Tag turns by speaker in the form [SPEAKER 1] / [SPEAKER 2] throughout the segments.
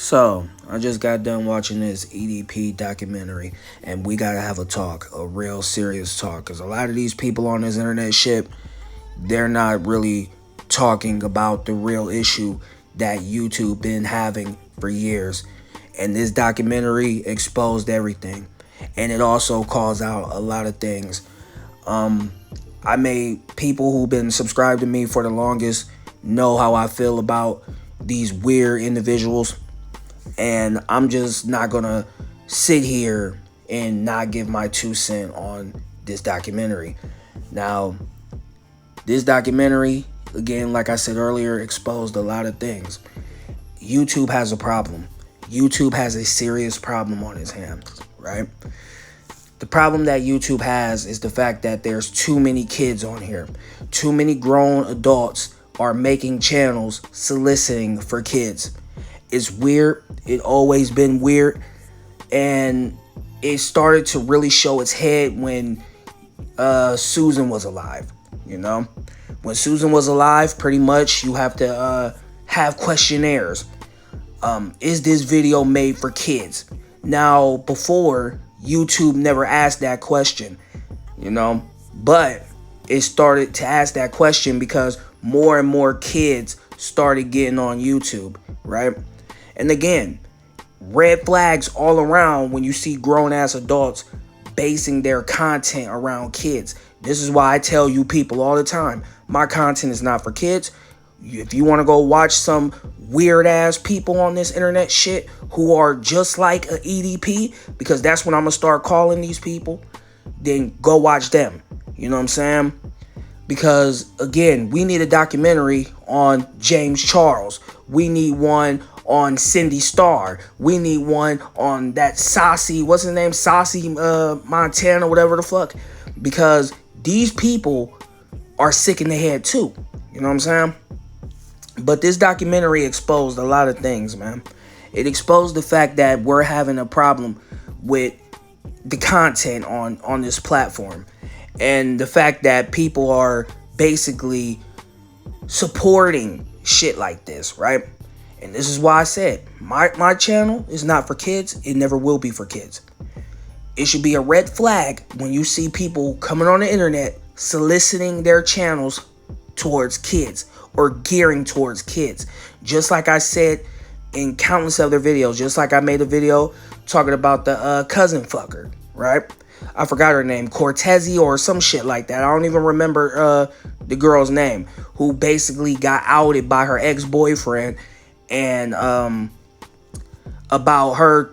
[SPEAKER 1] So, I just got done watching this EDP documentary, and we gotta have a talk, a real serious talk, because a lot of these people on this internet shit, they're not really talking about the real issue that YouTube been having for years. And this documentary exposed everything, and it also calls out a lot of things. I made people who've been subscribed to me for the longest know how I feel about these weird individuals, and I'm just not gonna sit here and not give my 2 cents on this documentary. Now, this documentary, again, like I said earlier, exposed a lot of things. YouTube has a problem. YouTube has a serious problem on its hands, right? The problem that YouTube has is the fact that there's too many kids on here. Too many grown adults are making channels soliciting for kids. It's weird. It always been weird. And it started to really show its head when Susan was alive. You know? When Susan was alive, pretty much you have to have questionnaires. Is this video made for kids? Now, before, YouTube never asked that question, you know, but it started to ask that question because more and more kids started getting on YouTube, right? And again, red flags all around when you see grown-ass adults basing their content around kids. This is why I tell you people all the time, my content is not for kids. If you want to go watch some weird ass people on this internet shit who are just like a EDP, because that's what I'm gonna start calling these people, then go watch them. You know what I'm saying? Because again, we need a documentary on James Charles. We need one on Cindy Starr. We need one on that Saucy, what's his name? Saucy Montana, whatever the fuck. Because these people are sick in the head too. You know what I'm saying? But this documentary exposed a lot of things, man. It exposed the fact that we're having a problem with the content on this platform. And the fact that people are basically supporting shit like this, right? And this is why I said, my channel is not for kids. It never will be for kids. It should be a red flag when you see people coming on the internet soliciting their channels towards kids or gearing towards kids. Just like I said in countless other videos, just like I made a video talking about the cousin fucker, right? I forgot her name, Cortezi or some shit like that. I don't even remember the girl's name, who basically got outed by her ex-boyfriend and about her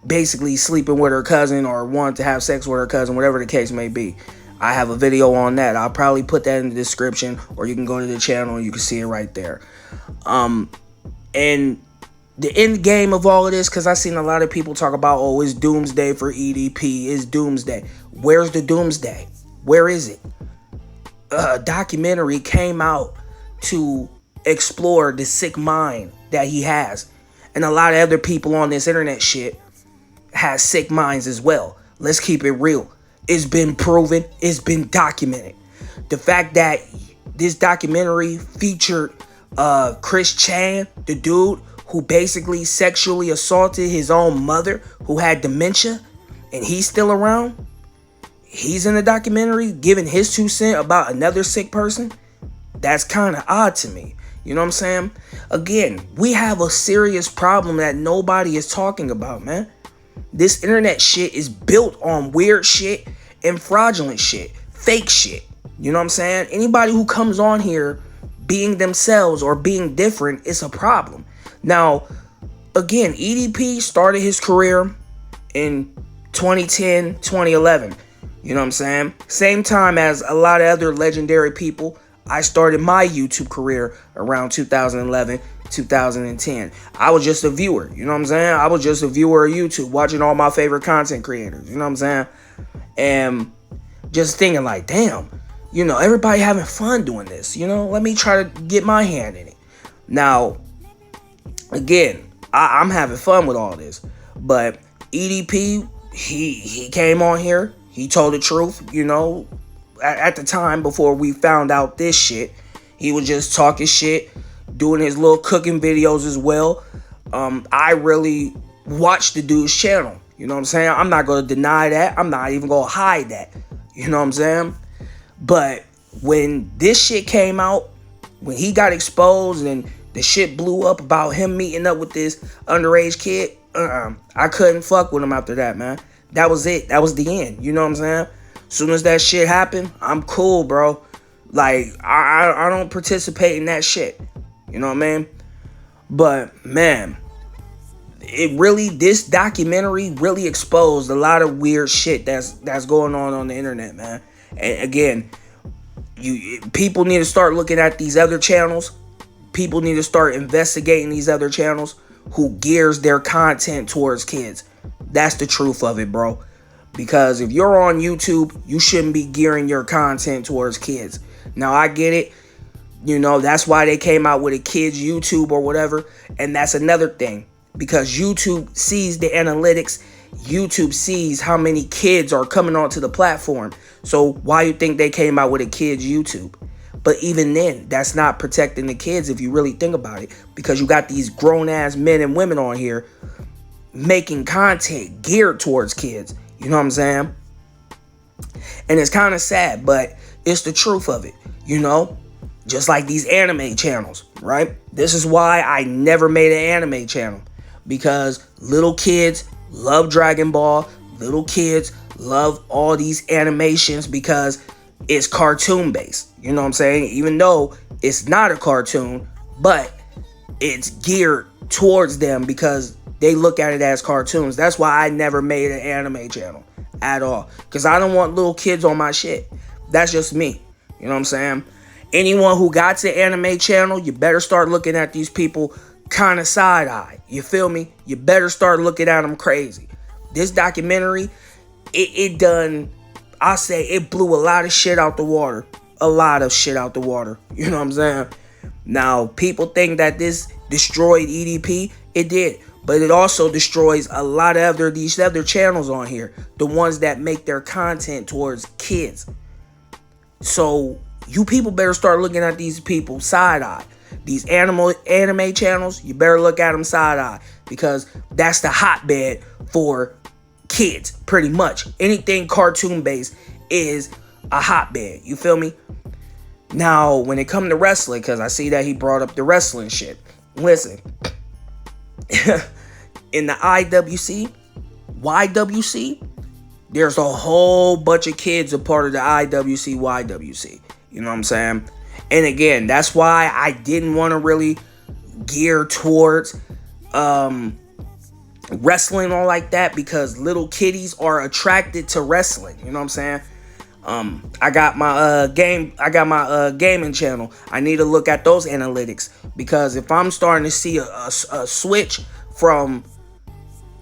[SPEAKER 1] basically sleeping with her cousin or wanting to have sex with her cousin, whatever the case may be. I have a video on that. I'll probably put that in the description, or you can go to the channel and you can see it right there. And the end game of all of this, because I've seen a lot of people talk about, oh, it's doomsday for EDP, it's doomsday. Where's the doomsday? Where is it? A documentary came out to explore the sick mind that he has. And a lot of other people on this internet shit has sick minds as well. Let's keep it real. It's been proven. It's been documented. The fact that this documentary featured Chris Chan, the dude who basically sexually assaulted his own mother who had dementia, and he's still around. He's in the documentary giving his 2 cents about another sick person. That's kind of odd to me. You know what I'm saying? Again, we have a serious problem that nobody is talking about, man. This internet shit is built on weird shit and fraudulent shit, fake shit. You know what I'm saying? Anybody who comes on here being themselves or being different is a problem. Now, again, EDP started his career in 2010, 2011. You know what I'm saying? Same time as a lot of other legendary people, I started my YouTube career around 2011, 2010. I was just a viewer, you know what I'm saying? I was just a viewer of YouTube, watching all my favorite content creators, you know what I'm saying? And just thinking like, damn, you know, everybody having fun doing this, you know? Let me try to get my hand in it. Now, again, I'm having fun with all this, but EDP, he came on here, he told the truth, you know? At the time, before we found out this shit, he was just talking shit, doing his little cooking videos as well. I really watch the dude's channel. You know what I'm saying? I'm not going to deny that. I'm not even going to hide that. You know what I'm saying? But when this shit came out, when he got exposed and the shit blew up about him meeting up with this underage kid, I couldn't fuck with him after that, man. That was it. That was the end. You know what I'm saying? As soon as that shit happened, I'm cool, bro. Like, I don't participate in that shit. You know what I mean? But, man, this documentary really exposed a lot of weird shit that's going on the internet, man. And again, people need to start looking at these other channels. People need to start investigating these other channels who gears their content towards kids. That's the truth of it, bro. Because if you're on YouTube, you shouldn't be gearing your content towards kids. Now, I get it. You know, that's why they came out with a kids YouTube or whatever. And that's another thing. Because YouTube sees the analytics. YouTube sees how many kids are coming onto the platform. So why you think they came out with a kids YouTube? But even then, that's not protecting the kids if you really think about it. Because you got these grown-ass men and women on here making content geared towards kids. You know what I'm saying? And it's kind of sad, but it's the truth of it, you know? Just like these anime channels, right? This is why I never made an anime channel. Because little kids love Dragon Ball. Little kids love all these animations because it's cartoon based. You know what I'm saying? Even though it's not a cartoon, but it's geared towards them because they look at it as cartoons. That's why I never made an anime channel at all. Because I don't want little kids on my shit. That's just me. You know what I'm saying? Anyone who got the anime channel, you better start looking at these people kind of side-eye. You feel me? You better start looking at them crazy. This documentary, it done, I say it blew a lot of shit out the water. A lot of shit out the water. You know what I'm saying? Now, people think that this destroyed EDP. It did. But it also destroys a lot of these other channels on here. The ones that make their content towards kids. So, you people better start looking at these people side-eye. These anime channels, you better look at them side-eye. Because that's the hotbed for kids, pretty much. Anything cartoon-based is a hotbed. You feel me? Now, when it comes to wrestling, because I see that he brought up the wrestling shit. Listen. In the YWC, there's a whole bunch of kids a part of the YWC. You know what I'm saying? And again, that's why I didn't want to really gear towards wrestling or like that, because little kiddies are attracted to wrestling. You know what I'm saying? I got my gaming channel. I need to look at those analytics, because if I'm starting to see a switch from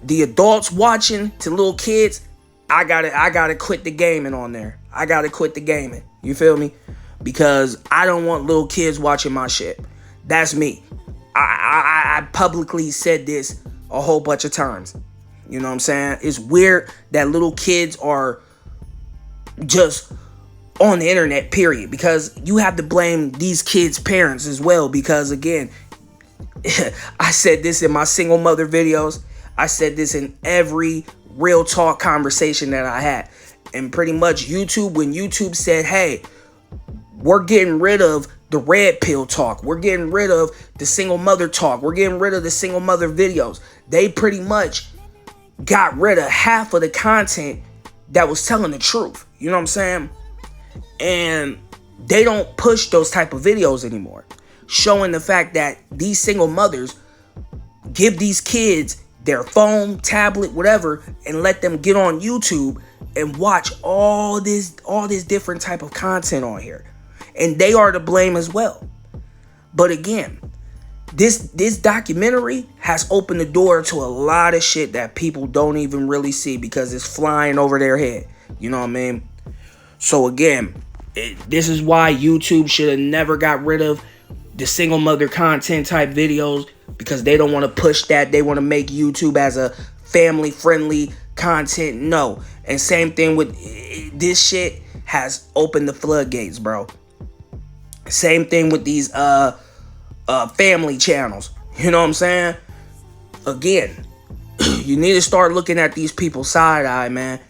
[SPEAKER 1] the adults watching to little kids, I gotta quit the gaming on there. I gotta quit the gaming. You feel me? Because I don't want little kids watching my shit. That's me. I publicly said this a whole bunch of times. You know what I'm saying? It's weird that little kids are just on the internet, period. Because you have to blame these kids' parents as well. Because again, I said this in my single mother videos. I said this in every real talk conversation that I had. And pretty much YouTube, when YouTube said, hey, we're getting rid of the red pill talk. We're getting rid of the single mother talk. We're getting rid of the single mother videos. They pretty much got rid of half of the content that was telling the truth. You know what I'm saying? And they don't push those type of videos anymore. Showing the fact that these single mothers give these kids their phone, tablet, whatever, and let them get on YouTube and watch all this different type of content on here. And they are to blame as well. But again, this documentary has opened the door to a lot of shit that people don't even really see because it's flying over their head. You know what I mean? So again, this is why YouTube should have never got rid of the single mother content type videos, because they don't want to push that. They want to make YouTube as a family friendly content. No. And same thing with this shit has opened the floodgates, bro. Same thing with these family channels. You know what I'm saying? again, you need to start looking at these people side-eye, man.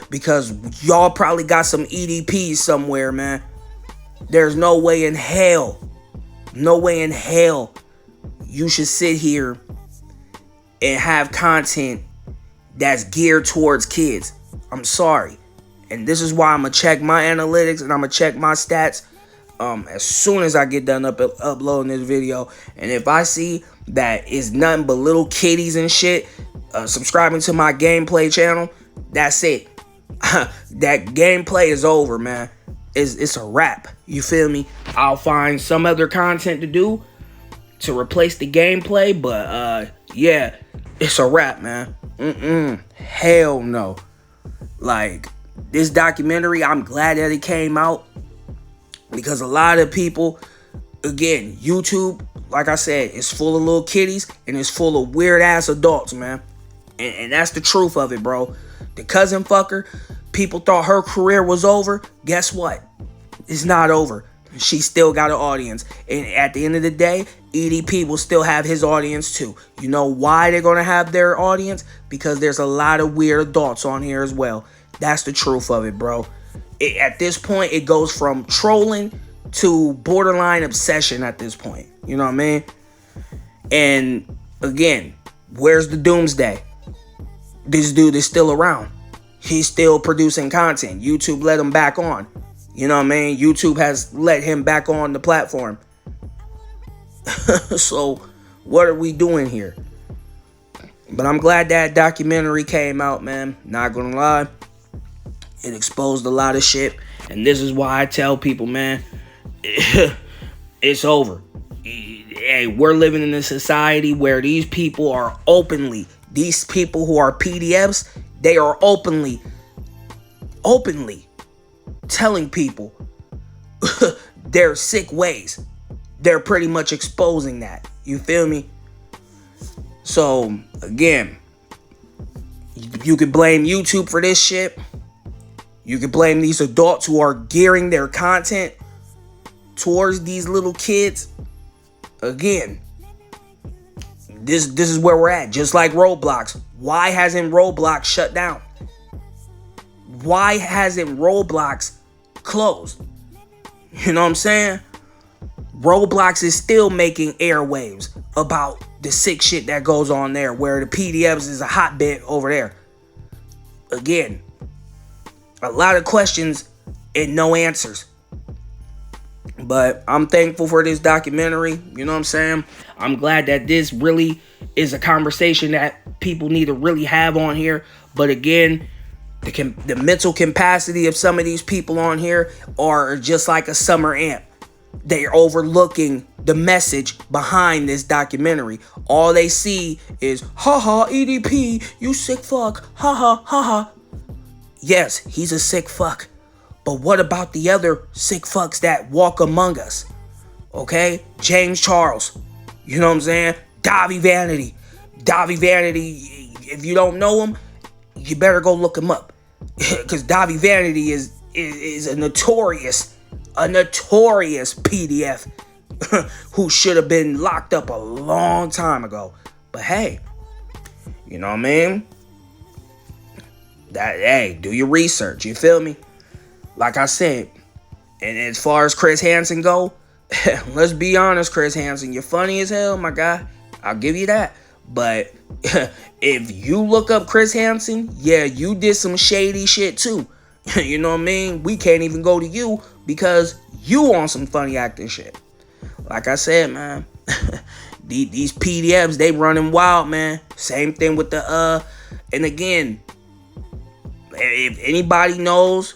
[SPEAKER 1] Because y'all probably got some EDPs somewhere, man. There's no way in hell you should sit here and have content that's geared towards kids. I'm sorry. And this is why I'm going to check my analytics and I'm going to check my stats as soon as I get done uploading this video. And if I see that it's nothing but little kiddies and shit subscribing to my gameplay channel, that's it. That gameplay is over, man. It's a wrap. You feel me? I'll find some other content to do to replace the gameplay, but yeah, it's a wrap, man. Hell no. Like, this documentary, I'm glad that it came out, because a lot of people, again, YouTube, like I said, is full of little kiddies and it's full of weird ass adults, man. And that's the truth of it, bro. The cousin fucker, people thought her career was over. Guess what? It's not over. She still got an audience. And at the end of the day, EDP will still have his audience too. You know why they're going to have their audience? Because there's a lot of weird adults on here as well. That's the truth of it, bro. At this point, it goes from trolling to borderline obsession at this point. You know what I mean? And again, where's the doomsday? This dude is still around. He's still producing content. YouTube let him back on. You know what I mean? YouTube has let him back on the platform. So, what are we doing here? But I'm glad that documentary came out, man. Not gonna lie. It exposed a lot of shit. And this is why I tell people, man, it's over. Hey, we're living in a society where these people are openly, these people who are PDFs, they are openly telling people their sick ways. They're pretty much exposing that. You feel me? So, again, you could blame YouTube for this shit. You could blame these adults who are gearing their content towards these little kids. Again, this is where we're at. Just like Roblox. Why hasn't Roblox shut down? Why hasn't Roblox closed? You know what I'm saying? Roblox is still making airwaves about the sick shit that goes on there, where the PDFs is a hotbed over there. Again, a lot of questions and no answers. But I'm thankful for this documentary. You know what I'm saying? I'm glad that this really is a conversation that people need to really have on here. But again, the mental capacity of some of these people on here are just like a summer amp. They're overlooking the message behind this documentary. All they see is, haha, EDP, you sick fuck, haha, haha. Yes, he's a sick fuck. But what about the other sick fucks that walk among us? Okay? James Charles. You know what I'm saying? Davi Vanity. Davi Vanity, if you don't know him, you better go look him up. Because Davi Vanity is a notorious PDF who should have been locked up a long time ago. But hey, you know what I mean? Hey, do your research. You feel me? Like I said, and as far as Chris Hansen go, let's be honest, Chris Hansen, you're funny as hell, my guy. I'll give you that. But if you look up Chris Hansen, yeah, you did some shady shit too. You know what I mean? We can't even go to you because you on some funny acting shit. Like I said, man, these PDFs, they running wild, man. Same thing with the, and again, if anybody knows,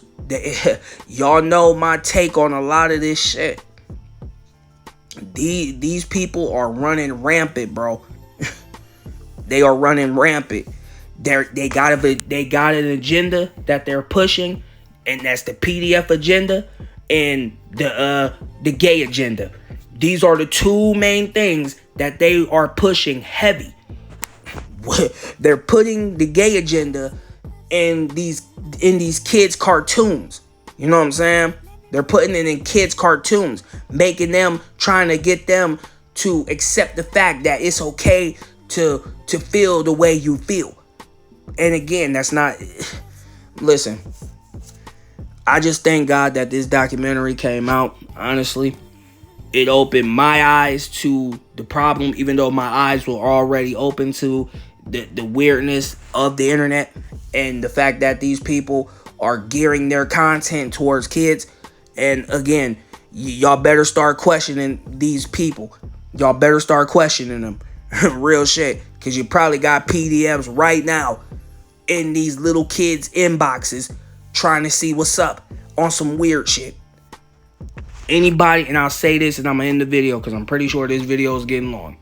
[SPEAKER 1] y'all know my take on a lot of this shit. These people are running rampant, bro. They are running rampant. They got an agenda that they're pushing, and that's the PDF agenda and the gay agenda. These are the two main things that they are pushing heavy. They're putting the gay agenda in these kids' cartoons. You know what I'm saying? They're putting it in kids' cartoons, making them, trying to get them to accept the fact that it's okay to feel the way you feel. And again, that's not... Listen, I just thank God that this documentary came out, honestly. It opened my eyes to the problem, even though my eyes were already open to the weirdness of the internet and the fact that these people are gearing their content towards kids. And again, y'all better start questioning these people. Y'all better start questioning them. Real shit. Because you probably got PDFs right now in these little kids' inboxes trying to see what's up on some weird shit. Anybody, and I'll say this and I'm going to end the video because I'm pretty sure this video is getting long.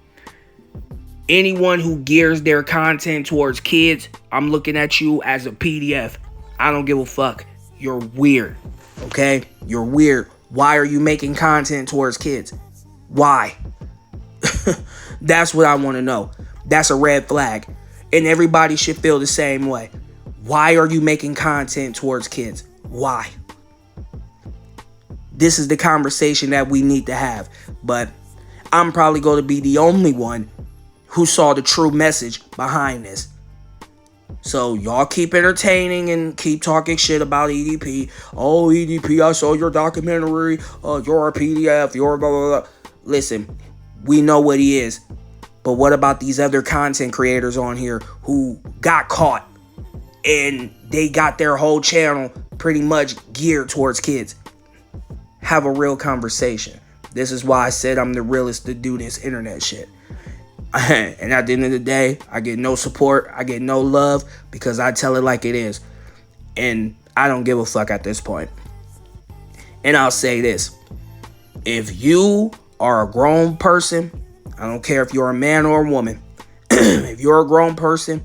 [SPEAKER 1] Anyone who gears their content towards kids, I'm looking at you as a PDF. I don't give a fuck. You're weird. Okay? You're weird. Why are you making content towards kids? Why? That's what I want to know. That's a red flag. And everybody should feel the same way. Why are you making content towards kids? Why? This is the conversation that we need to have. But I'm probably going to be the only one who saw the true message behind this. So y'all keep entertaining and keep talking shit about EDP. Oh, EDP, I saw your documentary. You're a PDF. You're blah, blah, blah. Listen, we know what he is. But what about these other content creators on here who got caught and they got their whole channel pretty much geared towards kids? Have a real conversation. This is why I said I'm the realest to do this internet shit. And at the end of the day, I get no support. I get no love because I tell it like it is. And I don't give a fuck at this point. And I'll say this. If you are a grown person, I don't care if you're a man or a woman. If you're a grown person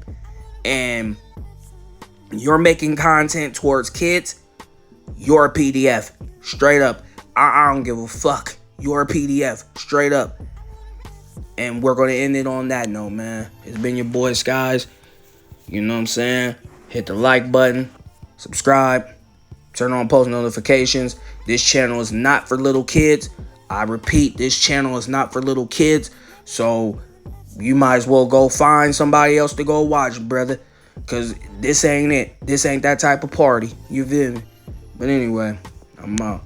[SPEAKER 1] and you're making content towards kids, you're a PDF. Straight up. I don't give a fuck. You're a PDF. Straight up. And we're going to end it on that note, man. It's been your boy, Skiez. You know what I'm saying? Hit the like button. Subscribe. Turn on post notifications. This channel is not for little kids. I repeat, this channel is not for little kids. So you might as well go find somebody else to go watch, brother. Because this ain't it. This ain't that type of party. You feel me? But anyway, I'm out.